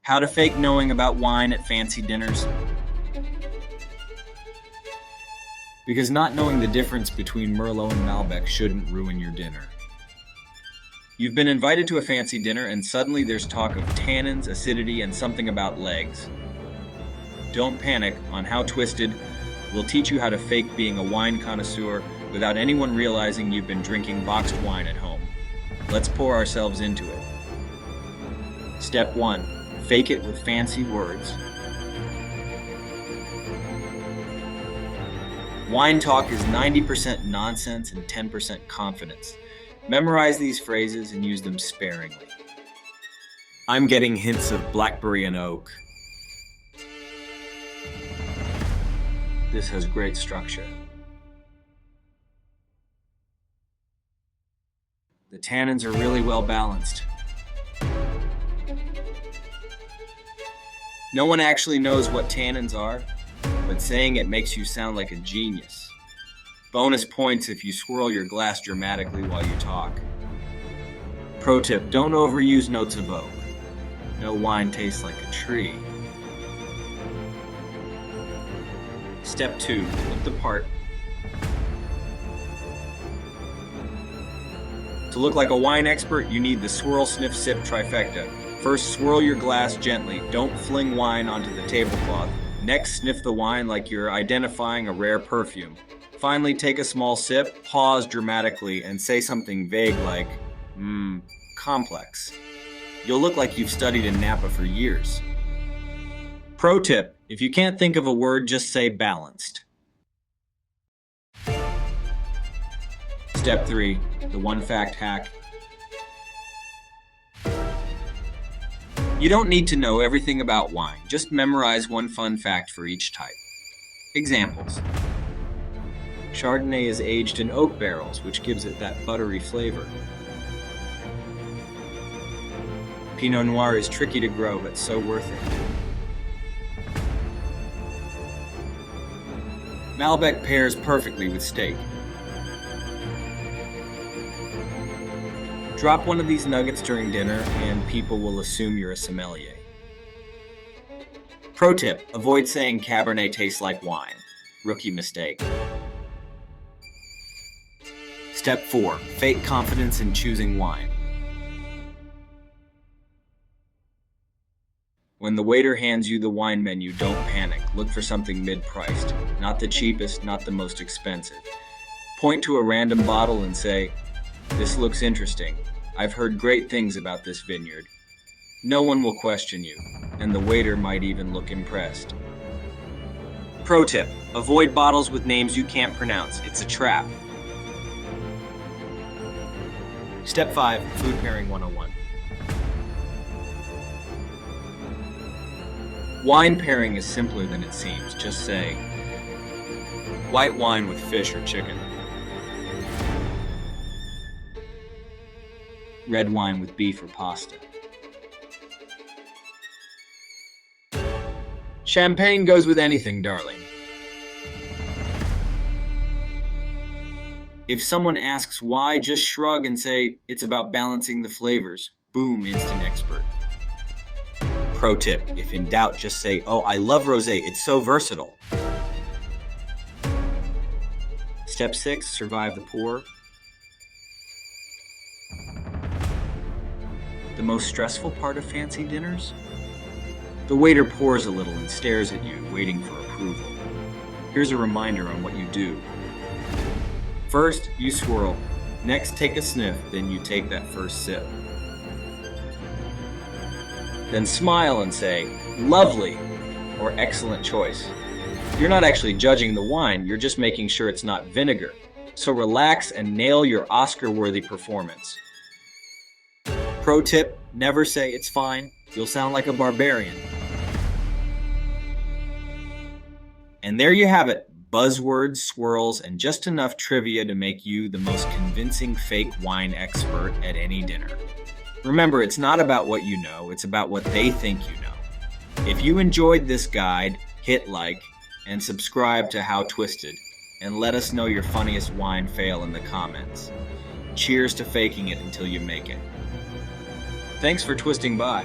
How to fake knowing about wine at fancy dinners. Because not knowing the difference between Merlot and Malbec shouldn't ruin your dinner. You've been invited to a fancy dinner and suddenly there's talk of tannins, acidity, and something about legs. Don't panic. On How Twisted, we'll teach you how to fake being a wine connoisseur without anyone realizing you've been drinking boxed wine at home. Let's pour ourselves into it. Step 1. Fake it with fancy words. Wine talk is 90% nonsense and 10% confidence. Memorize these phrases and use them sparingly. I'm getting hints of blackberry and oak. This has great structure. The tannins are really well balanced. No one actually knows what tannins are, but saying it makes you sound like a genius. Bonus points if you swirl your glass dramatically while you talk. Pro tip, don't overuse notes of oak. No wine tastes like a tree. Step 2, look the part. To look like a wine expert, you need the swirl, sniff, sip trifecta. First, swirl your glass gently. Don't fling wine onto the tablecloth. Next, sniff the wine like you're identifying a rare perfume. Finally, take a small sip, pause dramatically, and say something vague like, complex. You'll look like you've studied in Napa for years. Pro tip, if you can't think of a word, just say balanced. Step 3, the one fact hack. You don't need to know everything about wine, just memorize one fun fact for each type. Examples. Chardonnay is aged in oak barrels, which gives it that buttery flavor. Pinot Noir is tricky to grow, but so worth it. Malbec pairs perfectly with steak. Drop one of these nuggets during dinner and people will assume you're a sommelier. Pro tip, avoid saying Cabernet tastes like wine. Rookie mistake. Step 4, fake confidence in choosing wine. When the waiter hands you the wine menu, don't panic. Look for something mid-priced. Not the cheapest, not the most expensive. Point to a random bottle and say, "This looks interesting. I've heard great things about this vineyard." No one will question you, and the waiter might even look impressed. Pro tip, avoid bottles with names you can't pronounce. It's a trap. Step 5, Food Pairing 101. Wine pairing is simpler than it seems. Just say, white wine with fish or chicken. Red wine with beef or pasta. Champagne goes with anything, darling. If someone asks why, just shrug and say, it's about balancing the flavors. Boom, instant expert. Pro tip, if in doubt, just say, oh, I love rosé, it's so versatile. Step 6, survive the pour. The most stressful part of fancy dinners? The waiter pours a little and stares at you, waiting for approval. Here's a reminder on what you do. First, you swirl. Next, take a sniff, then you take that first sip. Then smile and say, lovely, or excellent choice. You're not actually judging the wine, you're just making sure it's not vinegar. So relax and nail your Oscar-worthy performance. Pro tip, never say it's fine. You'll sound like a barbarian. And there you have it. Buzzwords, swirls, and just enough trivia to make you the most convincing fake wine expert at any dinner. Remember, it's not about what you know, it's about what they think you know. If you enjoyed this guide, hit like and subscribe to How Twisted, and let us know your funniest wine fail in the comments. Cheers to faking it until you make it. Thanks for twisting by.